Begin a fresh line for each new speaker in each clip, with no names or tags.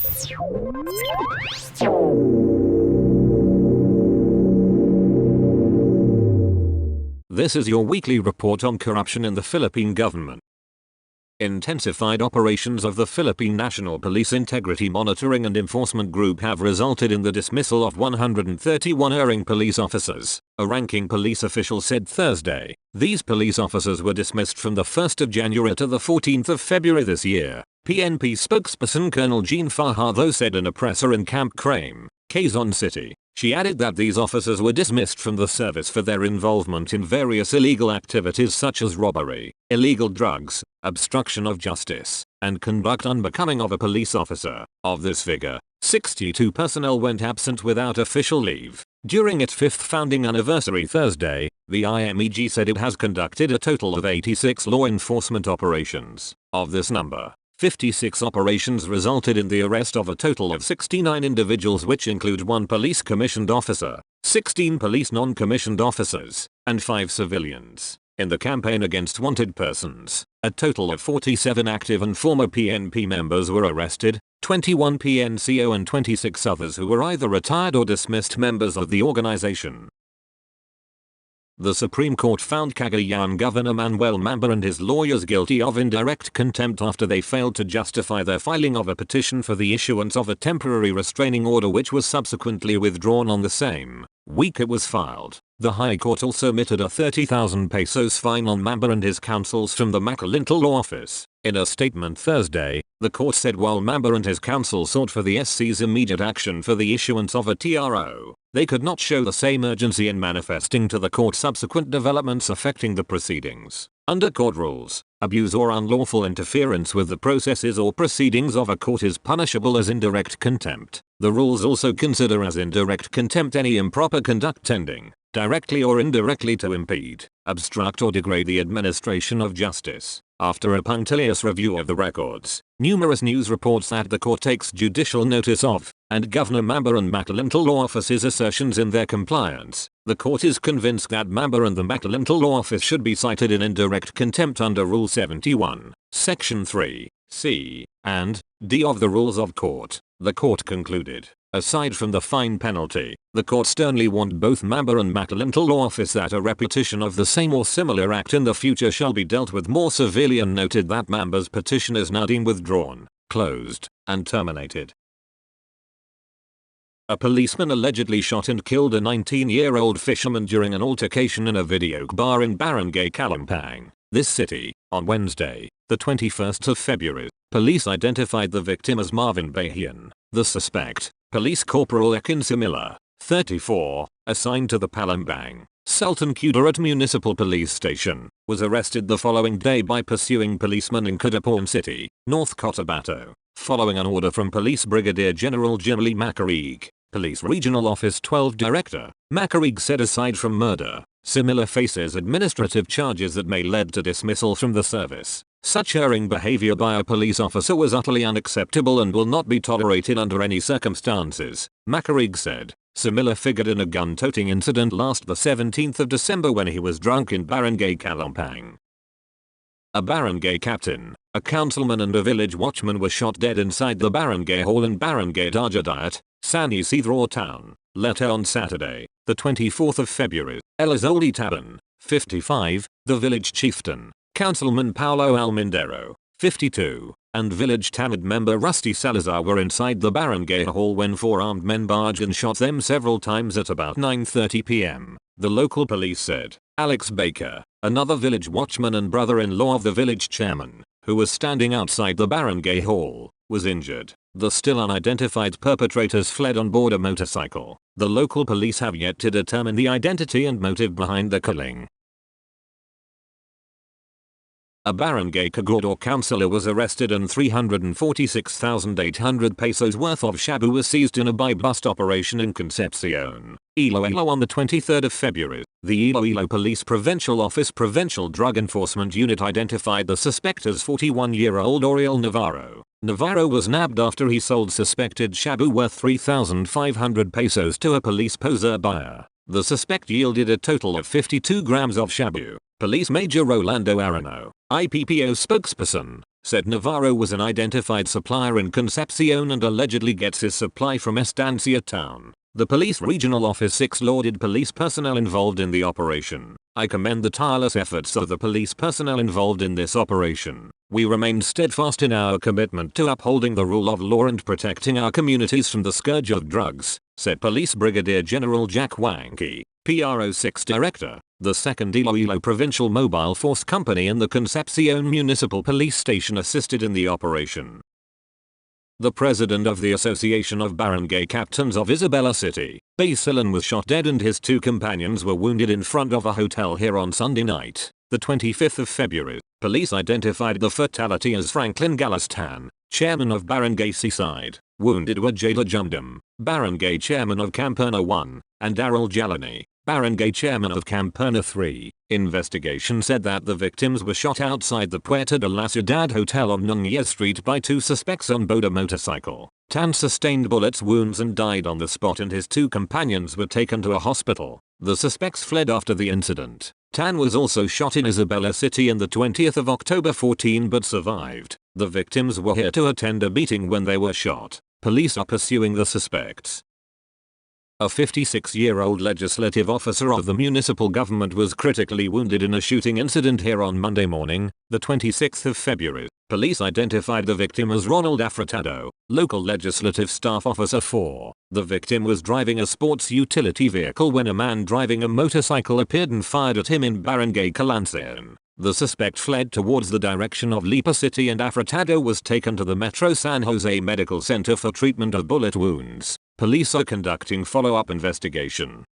This is your weekly report on corruption in the Philippine government. Intensified operations of the Philippine National Police Integrity Monitoring and Enforcement Group have resulted in the dismissal of 131 erring police officers, a ranking police official said Thursday. These police officers were dismissed from the 1st of January to the 14th of February this year, PNP spokesperson Colonel Jean Fajardo said in a presser in Camp Crame, Quezon City. She added that these officers were dismissed from the service for their involvement in various illegal activities such as robbery, illegal drugs, obstruction of justice, and conduct unbecoming of a police officer. Of this figure, 62 personnel went absent without official leave. During its 5th founding anniversary Thursday, the IMEG said it has conducted a total of 86 law enforcement operations. Of this number, 56 operations resulted in the arrest of a total of 69 individuals, which include 1 police commissioned officer, 16 police non-commissioned officers, and 5 civilians. In the campaign against wanted persons, a total of 47 active and former PNP members were arrested, 21 PNCO and 26 others who were either retired or dismissed members of the organization. The Supreme Court found Cagayan Governor Manuel Mamba and his lawyers guilty of indirect contempt after they failed to justify their filing of a petition for the issuance of a temporary restraining order, which was subsequently withdrawn on the same week it was filed. The High Court also omitted a 30,000 pesos fine on Mamba and his counsels from the Macalintal Law Office. In a statement Thursday, the court said while Mamba and his counsel sought for the SC's immediate action for the issuance of a TRO, they could not show the same urgency in manifesting to the court subsequent developments affecting the proceedings. Under court rules, abuse or unlawful interference with the processes or proceedings of a court is punishable as indirect contempt. The rules also consider as indirect contempt any improper conduct tending, directly or indirectly, to impede, obstruct or degrade the administration of justice. After a punctilious review of the records, numerous news reports that the court takes judicial notice of, and Governor Mamba and Macalintal Law Office's assertions in their compliance, the court is convinced that Mamba and the Macalintal Law Office should be cited in indirect contempt under Rule 71, Section 3, C, and D of the Rules of Court. The court concluded, aside from the fine penalty, the court sternly warned both Mamba and Macalintal Law Office that a repetition of the same or similar act in the future shall be dealt with more severely, and noted that Mamba's petition is now deemed withdrawn, closed, and terminated. A policeman allegedly shot and killed a 19-year-old fisherman during an altercation in a video bar in Barangay Calumpang, this city, on Wednesday, the 21st of February. Police identified the victim as Marvin Bahian. The suspect, Police Corporal Ekin Simila, 34, assigned to the Palembang, Sultan Kudarat Municipal Police Station, was arrested the following day by pursuing policemen in Cotabato City, North Cotabato, following an order from Police Brigadier General Jimmy Macarig, Police Regional Office 12 Director. Macarig said aside from murder, Simila faces administrative charges that may lead to dismissal from the service. Such erring behavior by a police officer was utterly unacceptable and will not be tolerated under any circumstances, Macarig said. Simila figured in a gun-toting incident last the 17th of December when he was drunk in Barangay Calumpang. A barangay captain, a councilman and a village watchman were shot dead inside the barangay hall in Barangay Dajadayat, San Isidro Town, Leyte on Saturday, the 24th of February. Elizoli Taban, 55, the village chieftain, Councilman Paulo Almindero, 52, and village TANAD member Rusty Salazar were inside the barangay hall when 4 armed men barged and shot them several times at about 9:30 p.m., the local police said. Alex Baker, another village watchman and brother-in-law of the village chairman, who was standing outside the barangay hall, was injured. The still unidentified perpetrators fled on board a motorcycle. The local police have yet to determine the identity and motive behind the killing. A Barangay Cagordor councillor was arrested and 346,800 pesos worth of shabu was seized in a buy-bust operation in Concepcion, Iloilo on the 23rd of February. The Iloilo Police Provincial Office Provincial Drug Enforcement Unit identified the suspect as 41-year-old Oriel Navarro. Navarro was nabbed after he sold suspected shabu worth 3,500 pesos to a police poser buyer. The suspect yielded a total of 52 grams of shabu. Police Major Rolando Arano, IPPO spokesperson, said Navarro was an identified supplier in Concepcion and allegedly gets his supply from Estancia town. The police regional office 6 lauded police personnel involved in the operation. I commend the tireless efforts of the police personnel involved in this operation. We remain steadfast in our commitment to upholding the rule of law and protecting our communities from the scourge of drugs, said Police Brigadier General Jack Wanke, PRO6 Director. The 2nd Iloilo Provincial Mobile Force Company and the Concepcion Municipal Police Station assisted in the operation. The president of the Association of Barangay Captains of Isabela City, Basilan, was shot dead and his 2 companions were wounded in front of a hotel here on Sunday night, the 25th of February. Police identified the fatality as Franklin Galastan, chairman of Barangay Seaside. Wounded were Jada Jumdam, Barangay Chairman of Camperna 1, and Daryl Jalani, Barangay Chairman of Camperna 3. Investigation said that the victims were shot outside the Puerta de la Ciudad Hotel on Nunez Street by 2 suspects on board a motorcycle. Tan sustained bullets wounds and died on the spot, and his 2 companions were taken to a hospital. The suspects fled after the incident. Tan was also shot in Isabela City on the 20th of October 14 but survived. The victims were here to attend a meeting when they were shot. Police are pursuing the suspects. A 56-year-old legislative officer of the municipal government was critically wounded in a shooting incident here on Monday morning, the 26th of February. Police identified the victim as Ronald Afrotado, local legislative staff officer 4. The victim was driving a sports utility vehicle when a man driving a motorcycle appeared and fired at him in Barangay Calansan. The suspect fled towards the direction of Lipa City and Afrotado was taken to the Metro San Jose Medical Center for treatment of bullet wounds. Police are conducting follow-up investigation.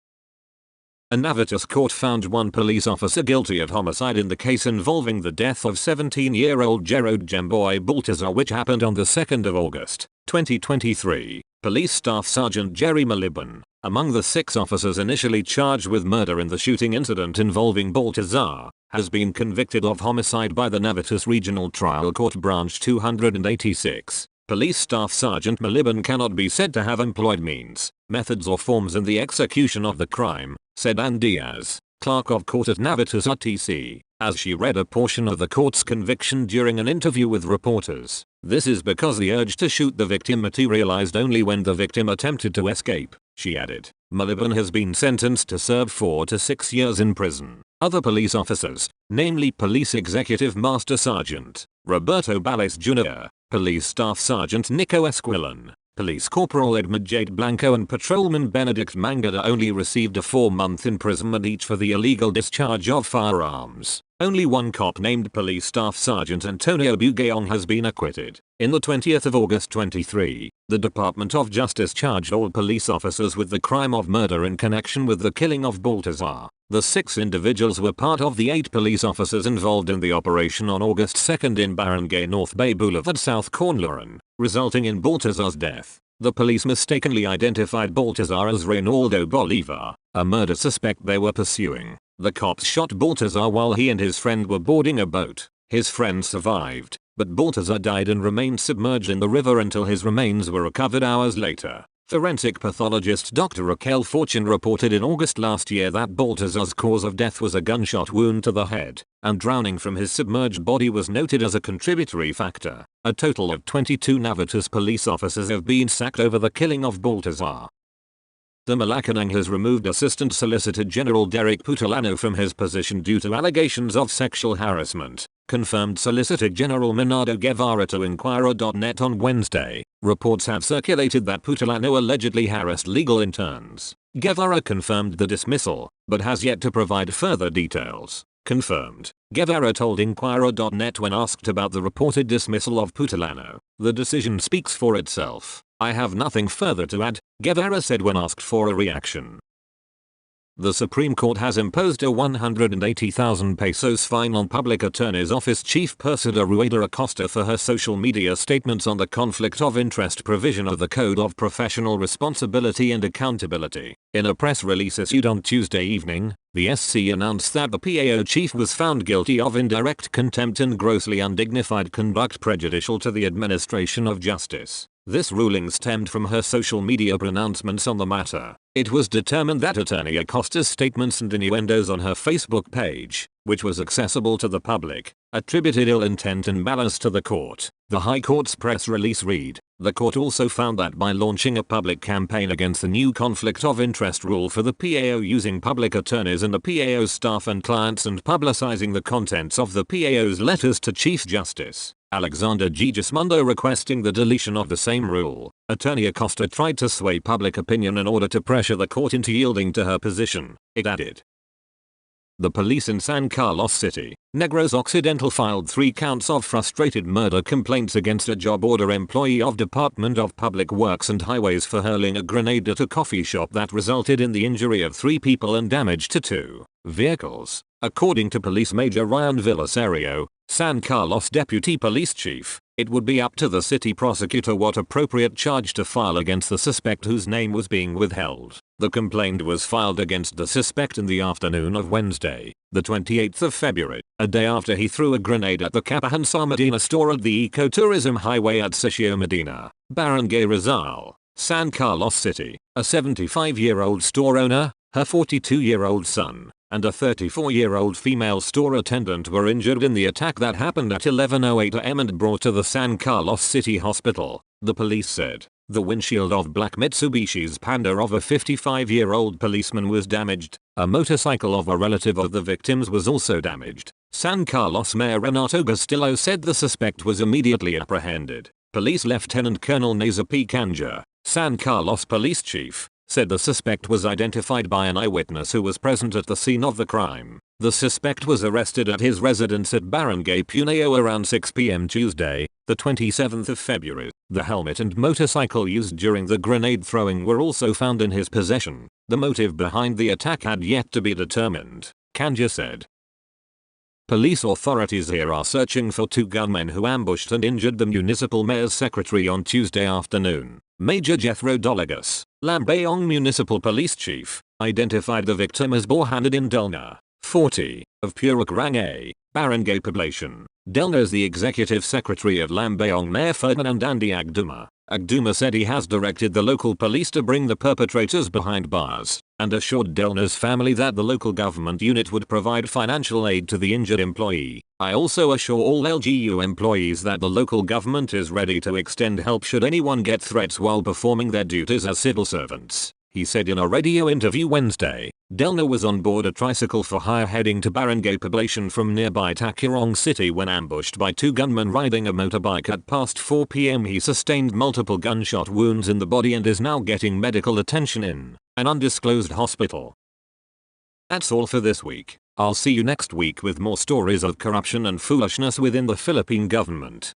A Navitius court found 1 police officer guilty of homicide in the case involving the death of 17-year-old Gerard Gemboy Baltazar, which happened on the 2nd of August, 2023. Police Staff Sergeant Jerry Maliban, among the 6 officers initially charged with murder in the shooting incident involving Baltazar, has been convicted of homicide by the Navitius Regional Trial Court Branch 286. Police Staff Sergeant Maliban cannot be said to have employed means, methods or forms in the execution of the crime, said Ann Diaz, clerk of court at Navitius RTC, as she read a portion of the court's conviction during an interview with reporters. This is because the urge to shoot the victim materialized only when the victim attempted to escape, she added. Maliban has been sentenced to serve 4 to 6 years in prison. Other police officers, namely Police Executive Master Sergeant Roberto Balles Jr., Police Staff Sergeant Nico Esquilan, Police Corporal Edmund Jade Blanco and Patrolman Benedict Mangada, only received a 4-month imprisonment each for the illegal discharge of firearms. Only 1 cop named Police Staff Sergeant Antonio Bugayon has been acquitted. In the 20th of August 23, the Department of Justice charged all police officers with the crime of murder in connection with the killing of Baltazar. The 6 individuals were part of the 8 police officers involved in the operation on August 2 in Barangay North Bay Boulevard, South Cornlaran, resulting in Baltazar's death. The police mistakenly identified Baltazar as Reynaldo Bolivar, a murder suspect they were pursuing. The cops shot Baltazar while he and his friend were boarding a boat. His friend survived, but Baltazar died and remained submerged in the river until his remains were recovered hours later. Forensic pathologist Dr. Raquel Fortune reported in August last year that Baltazar's cause of death was a gunshot wound to the head, and drowning from his submerged body was noted as a contributory factor. A total of 22 Navitius police officers have been sacked over the killing of Baltazar. The Malacanang has removed Assistant Solicitor General Derek Putalano from his position due to allegations of sexual harassment, confirmed Solicitor General Minardo Guevara to Inquirer.net on Wednesday. Reports have circulated that Putalano allegedly harassed legal interns. Guevara confirmed the dismissal, but has yet to provide further details. Confirmed. Guevara told Inquirer.net when asked about the reported dismissal of Putalano, "The decision speaks for itself. I have nothing further to add," Guevara said when asked for a reaction. The Supreme Court has imposed a 180,000 pesos fine on Public Attorney's Office Chief Persida Rueda Acosta for her social media statements on the conflict of interest provision of the Code of Professional Responsibility and Accountability. In a press release issued on Tuesday evening, the SC announced that the PAO chief was found guilty of indirect contempt and grossly undignified conduct prejudicial to the administration of justice. This ruling stemmed from her social media pronouncements on the matter. It was determined that Attorney Acosta's statements and innuendos on her Facebook page, which was accessible to the public, attributed ill intent and malice to the court. The High Court's press release read, "The court also found that by launching a public campaign against the new conflict of interest rule for the PAO using public attorneys and the PAO's staff and clients and publicizing the contents of the PAO's letters to Chief Justice Alexander G. Gismondo requesting the deletion of the same rule, Attorney Acosta tried to sway public opinion in order to pressure the court into yielding to her position," it added. The police in San Carlos City, Negros Occidental filed 3 counts of frustrated murder complaints against a job order employee of Department of Public Works and Highways for hurling a grenade at a coffee shop that resulted in the injury of 3 people and damage to 2 vehicles. According to Police Major Ryan Villaserio, San Carlos Deputy Police Chief, it would be up to the city prosecutor what appropriate charge to file against the suspect whose name was being withheld. The complaint was filed against the suspect in the afternoon of Wednesday, the 28th of February, a day after he threw a grenade at the Capahansa Medina store at the Ecotourism Highway at Sitio Medina, Barangay Rizal, San Carlos City. A 75-year-old store owner, her 42-year-old son, and a 34-year-old female store attendant were injured in the attack that happened at 11:08 am and brought to the San Carlos City Hospital, the police said. The windshield of black Mitsubishi's Panda of a 55-year-old policeman was damaged. A motorcycle of a relative of the victims was also damaged. San Carlos Mayor Renato Gastillo said the suspect was immediately apprehended. Police Lieutenant Colonel Nazar P. Kanja, San Carlos Police Chief, said the suspect was identified by an eyewitness who was present at the scene of the crime. The suspect was arrested at his residence at Barangay Puneo around 6 p.m. Tuesday, the 27th of February. The helmet and motorcycle used during the grenade throwing were also found in his possession. The motive behind the attack had yet to be determined, Kanja said. Police authorities here are searching for 2 gunmen who ambushed and injured the municipal mayor's secretary on Tuesday afternoon. Major Jethro Dolagas, Lambayong Municipal Police Chief, identified the victim as Borhanuddin Delna, 40, of Purok Rangay, Barangay Poblacion. Delna is the executive secretary of Lambayong Mayor Ferdinand Andy Agduma. Agduma said he has directed the local police to bring the perpetrators behind bars, and assured Delna's family that the local government unit would provide financial aid to the injured employee. "I also assure all LGU employees that the local government is ready to extend help should anyone get threats while performing their duties as civil servants," he said in a radio interview Wednesday. Delna was on board a tricycle for hire heading to Barangay Poblacion from nearby Tacurong City when ambushed by 2 gunmen riding a motorbike at past 4 p.m. He sustained multiple gunshot wounds in the body and is now getting medical attention in an undisclosed hospital. That's all for this week. I'll see you next week with more stories of corruption and foolishness within the Philippine government.